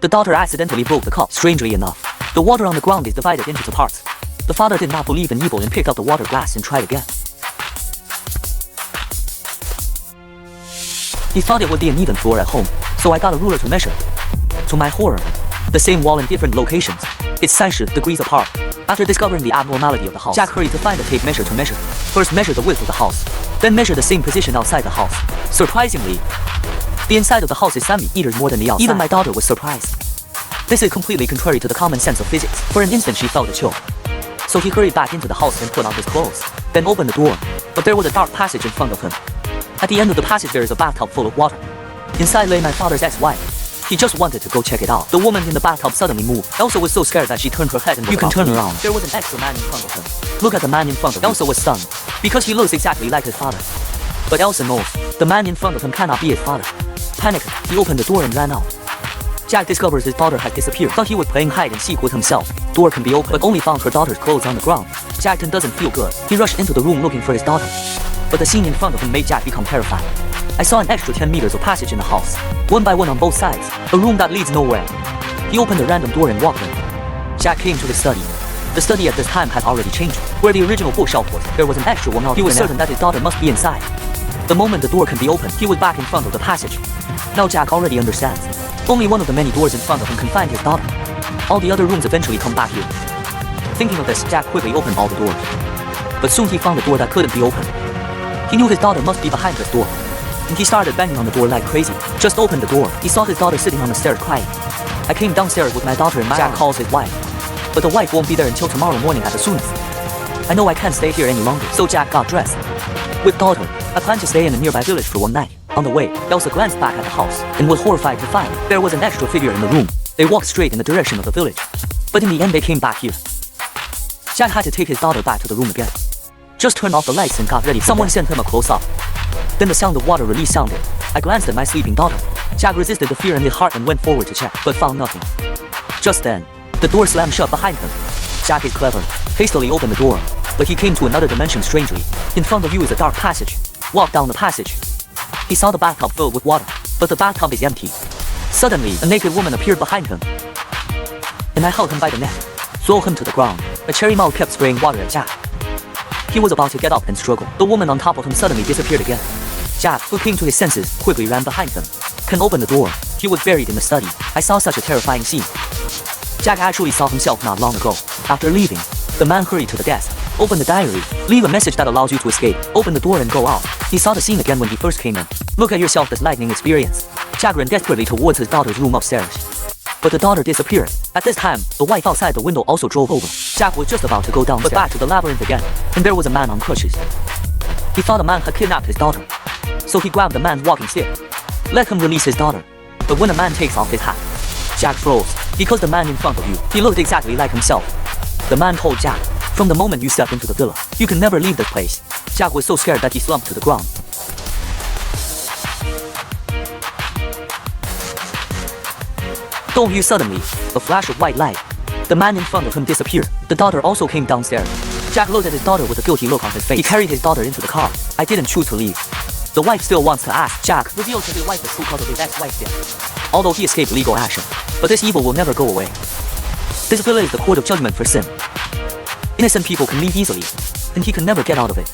The daughter accidentally broke the cup. Strangely enough, the water on the ground is divided into two parts. The father did not believe in evil and picked up the water glass and tried again. He thought it would be an even floor at home, so I got a ruler to measure. To my horror, the same wall in different locations. It's 30 degrees apart. After discovering the abnormality of the house, Jack hurried to find a tape measure to measure. First measure the width of the house, then measure the same position outside the house. Surprisingly, the inside of the house is 7 meters more than the outside. Even my daughter was surprised. This is completely contrary to the common sense of physics. For an instant she felt a chill. So he hurried back into the house and put on his clothes, then opened the door. But there was a dark passage in front of him. At the end of the passage there is a bathtub full of water. Inside lay my father's ex-wife. He just wanted to go check it out. The woman in the bathtub suddenly moved. Elsa was so scared that she turned her head and looked. You can turn around. There was an extra man in front of him. Look at the man in front of him. Elsa was stunned, because he looks exactly like his father. But Elsa knows, the man in front of him cannot be his father. Panicked, he opened the door and ran out. Jack discovers his daughter has disappeared. Thought he was playing hide and seek with himself. Door can be opened, but only found her daughter's clothes on the ground. Jack doesn't feel good. He rushed into the room looking for his daughter. But the scene in front of him made Jack become terrified. I saw an extra 10 meters of passage in the house, one by one on both sides, a room that leads nowhere. He opened a random door and walked in. Jack came to his study. The study at this time had already changed. Where the original bookshelf was, there was an extra one out. He was certain that his daughter must be inside. The moment the door can be opened, he was back in front of the passage. Now Jack already understands. Only one of the many doors in front of him can find his daughter. All the other rooms eventually come back here. Thinking of this, Jack quickly opened all the doors. But soon he found a door that couldn't be opened. He knew his daughter must be behind this door. And he started banging on the door like crazy. Just opened the door. He saw his daughter sitting on the stairs crying. I came downstairs with my daughter and Jack calls his wife. But the wife won't be there until tomorrow morning at the soonest. I know I can't stay here any longer, so Jack got dressed. With daughter, I planned to stay in a nearby village for one night. On the way, Elsa glanced back at the house and was horrified to find there was an extra figure in the room. They walked straight in the direction of the village. But in the end they came back here. Jack had to take his daughter back to the room again. Just turned off the lights and got ready. Someone sent him a close-up. Then the sound of water release sounded. I glanced at my sleeping daughter. Jack resisted the fear in his heart and went forward to check, but found nothing. Just then, the door slammed shut behind him. Jack is clever. Hastily opened the door, but he came to another dimension strangely. In front of you is a dark passage. Walk down the passage. He saw the bathtub filled with water, but the bathtub is empty. Suddenly, a naked woman appeared behind him. And I held him by the neck, threw him to the ground. A cherry mouth kept spraying water at Jack. He was about to get up and struggle. The woman on top of him suddenly disappeared again. Jack, who came to his senses, quickly ran behind them. Can open the door. He was buried in the study. I saw such a terrifying scene. Jack actually saw himself not long ago. After leaving, the man hurried to the desk, opened the diary, leave a message that allows you to escape, open the door and go out. He saw the scene again when he first came in. Look at yourself this lightning experience. Jack ran desperately towards his daughter's room upstairs. But the daughter disappeared. At this time, the wife outside the window also drove over. Jack was just about to go downstairs, but back to the labyrinth again, and there was a man on crutches. He thought a man had kidnapped his daughter, so he grabbed the man's walking stick. Let him release his daughter. But when the man takes off his hat, Jack froze, because the man in front of you, he looked exactly like himself. The man told Jack, from the moment you step into the villa, you can never leave this place. Jack was so scared that he slumped to the ground. Don't you suddenly, a flash of white light. The man in front of him disappeared. The daughter also came downstairs. Jack looked at his daughter with a guilty look on his face. He carried his daughter into the car. I didn't choose to leave. The wife still wants to ask. Jack revealed to his wife the true cause of his ex-wife's death. Although he escaped legal action, but this evil will never go away. This villa is the court of judgment for sin. Innocent people can leave easily, and he can never get out of it.